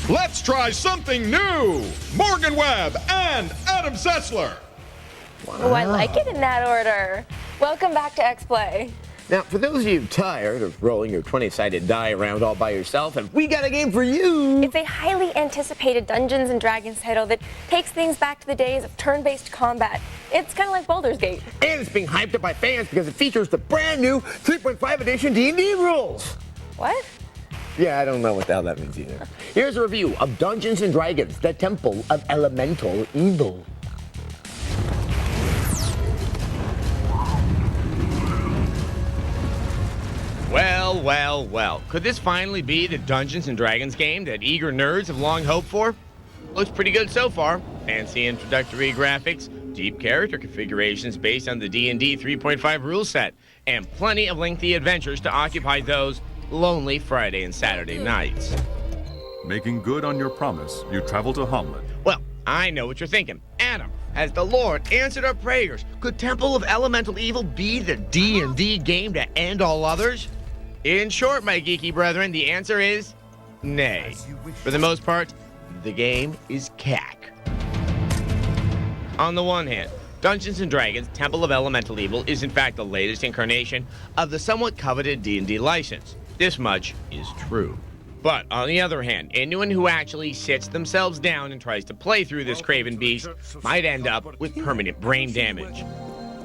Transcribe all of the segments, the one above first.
Let's try something new. Morgan Webb and Adam Setzler. Oh, I like it in that order. Welcome back to X-Play. Now, for those of you tired of rolling your 20-sided die around all by yourself, and we got a game for you! It's a highly anticipated Dungeons & Dragons title that takes things back to the days of turn-based combat. It's kind of like Baldur's Gate. And it's being hyped up by fans because it features the brand new 3.5 edition D&D rules! What? Yeah, I don't know what the hell that means either. Here's a review of Dungeons & Dragons, the Temple of Elemental Evil. Well, well, well. Could this finally be the Dungeons & Dragons game that eager nerds have long hoped for? Looks pretty good so far. Fancy introductory graphics, deep character configurations based on the D&D 3.5 rule set, and plenty of lengthy adventures to occupy those lonely Friday and Saturday nights. Making good on your promise, you travel to Hamlet. Well, I know what you're thinking. Adam, has the Lord answered our prayers? Could Temple of Elemental Evil be the D&D game to end all others? In short, my geeky brethren, the answer is nay. For the most part, the game is cack. On the one hand, Dungeons & Dragons Temple of Elemental Evil is in fact the latest incarnation of the somewhat coveted D&D license. This much is true. But on the other hand, anyone who actually sits themselves down and tries to play through this craven beast might end up with permanent brain damage.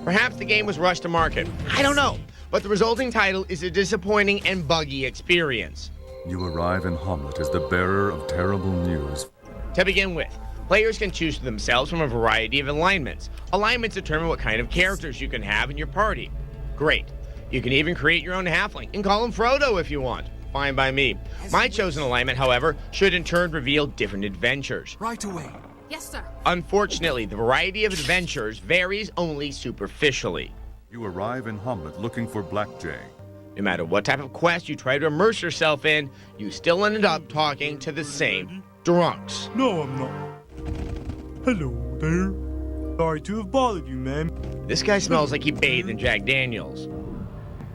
Perhaps the game was rushed to market. I don't know. But the resulting title is a disappointing and buggy experience. You arrive in Hamlet as the bearer of terrible news. To begin with, players can choose for themselves from a variety of alignments. Alignments determine what kind of characters you can have in your party. Great. You can even create your own halfling and call him Frodo if you want. Fine by me. My chosen alignment, however, should in turn reveal different adventures. Right away. Yes, sir. Unfortunately, the variety of adventures varies only superficially. You arrive in Hamlet looking for Blackjay. No matter what type of quest you try to immerse yourself in, you still ended up talking to the same drunks. No, I'm not. Hello there. Sorry to have bothered you, ma'am. This guy smells like he bathed in Jack Daniels.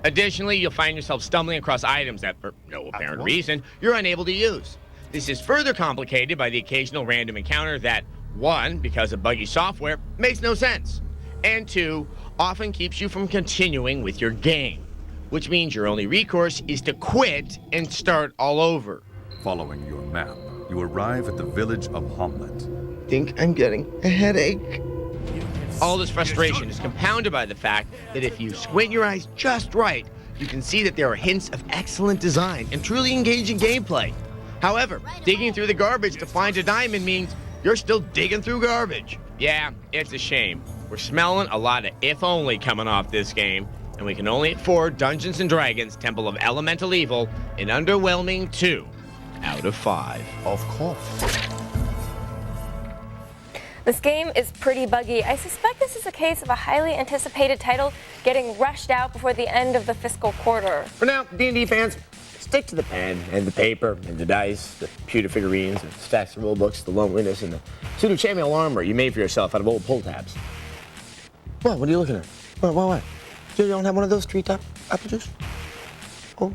Additionally, you'll find yourself stumbling across items that, for no apparent reason, you're unable to use. This is further complicated by the occasional random encounter that, 1, because of buggy software, makes no sense, and 2, often keeps you from continuing with your game, which means your only recourse is to quit and start all over. Following your map, you arrive at the village of Hamlet. Think I'm getting a headache. All this frustration is compounded by the fact that if you squint your eyes just right, you can see that there are hints of excellent design and truly engaging gameplay. However, digging through the garbage to find a diamond means you're still digging through garbage. Yeah, it's a shame. We're smelling a lot of if only coming off this game, and we can only afford Dungeons & Dragons Temple of Elemental Evil an underwhelming 2 out of 5. Of course. This game is pretty buggy. I suspect this is a case of a highly anticipated title getting rushed out before the end of the fiscal quarter. For now, D&D fans, stick to the pen and the paper and the dice, the pewter figurines, the stacks of rule books, the loneliness, and the suit of chainmail armor you made for yourself out of old pull tabs. What are you looking at? What? You don't have one of those treetop apple juice? Oh.